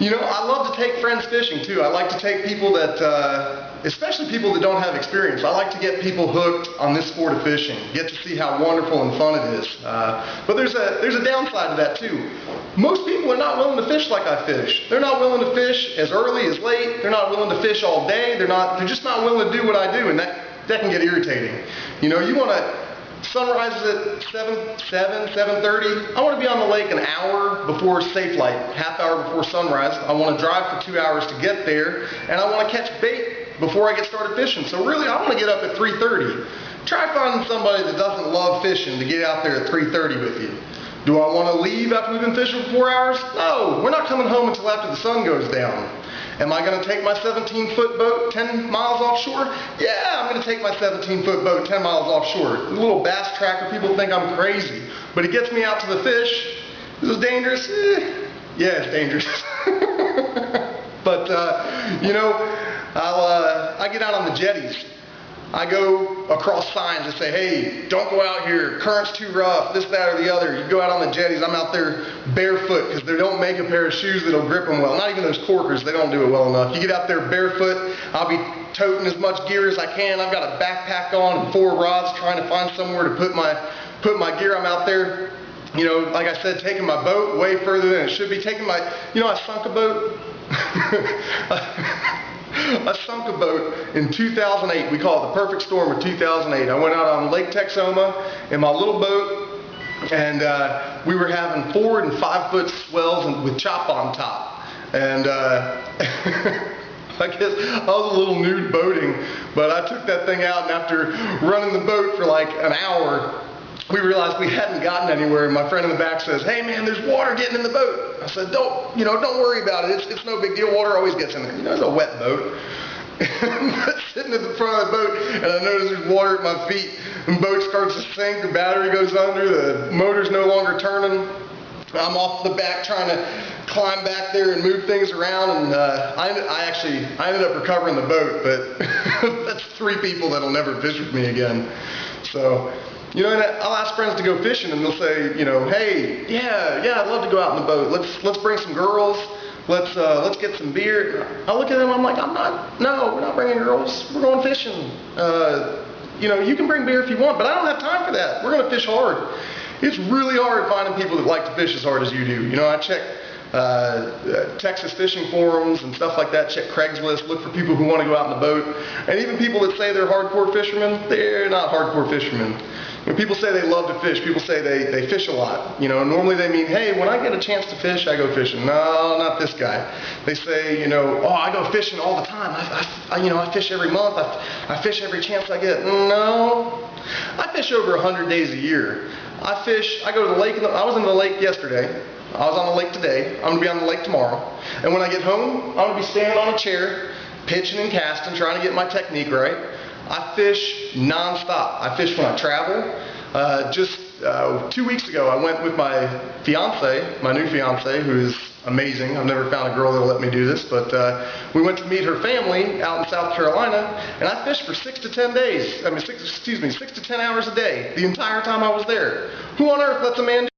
You know, I love to take friends fishing too. I like to take people that, especially people that don't have experience. I like to get people hooked on this sport of fishing, get to see how wonderful and fun it is. But there's a downside to that too. Most people are not willing to fish like I fish. They're not willing to fish as early as late. They're not willing to fish all day. They're just not willing to do what I do, and that can get irritating. You know, you want to. Sunrise is at 7:30. I want to be on the lake an hour before safe light, half hour before sunrise. I want to drive for 2 hours to get there, and I want to catch bait before I get started fishing. So really, I want to get up at 3:30. Try finding somebody that doesn't love fishing to get out there at 3:30 with you. Do I want to leave after we've been fishing for 4 hours? No, we're not coming home until after the sun goes down. Am I going to take my 17-foot boat 10 miles offshore? Yeah, I'm going to take my 17-foot boat 10 miles offshore. A little bass tracker, people think I'm crazy, but it gets me out to the fish. Is it dangerous? Yeah, it's dangerous. But, you know, I get out on the jetties. I go across signs that say, hey, don't go out here, current's too rough, this, that, or the other. You go out on the jetties, I'm out there barefoot because they don't make a pair of shoes that'll grip them well. Not even those corkers, they don't do it well enough. You get out there barefoot, I'll be toting as much gear as I can. I've got a backpack on and 4 rods trying to find somewhere to put my gear. I'm out there, you know, like I said, taking my boat way further than it should be. Taking my, you know, I sunk a boat. I sunk a boat in 2008. We call it the perfect storm of 2008. I went out on Lake Texoma in my little boat, and we were having 4 and 5 foot swells with chop on top. And I guess I was a little nude boating, but I took that thing out, and after running the boat for like an hour, we realized we hadn't gotten anywhere, and my friend in the back says, hey man, there's water getting in the boat. I said, don't worry about it. It's no big deal. Water always gets in there. You know, it's a wet boat. I'm sitting at the front of the boat, and I notice there's water at my feet, and the boat starts to sink, the battery goes under, the motor's no longer turning. I'm off the back trying to climb back there and move things around, and I ended up recovering the boat, but that's 3 people that'll never fish with me again. So, you know, and I'll ask friends to go fishing, and they'll say, you know, hey, yeah, I'd love to go out in the boat. Let's bring some girls. Let's get some beer. I look at them, I'm like, no, we're not bringing girls. We're going fishing. You know, you can bring beer if you want, but I don't have time for that. We're going to fish hard. It's really hard finding people that like to fish as hard as you do. You know, I check Texas fishing forums and stuff like that, check Craigslist, look for people who want to go out in the boat. And even people that say they're hardcore fishermen, they're not hardcore fishermen. When people say they love to fish, people say they fish a lot. You know, normally they mean, hey, when I get a chance to fish, I go fishing. No, not this guy. They say, you know, oh, I go fishing all the time. I fish every month. I fish every chance I get. No, I fish over 100 days a year. I go to the lake. I was in the lake yesterday. I was on the lake today. I'm going to be on the lake tomorrow. And when I get home, I'm going to be standing on a chair, pitching and casting, trying to get my technique right. I fish non-stop. I fish when I travel. Just 2 weeks ago, I went with my fiance, my new fiance, who is amazing. I've never found a girl that'll let me do this, but we went to meet her family out in South Carolina, and I fished for 6 to 10 days. 6 to 10 hours a day, the entire time I was there. Who on earth lets a man do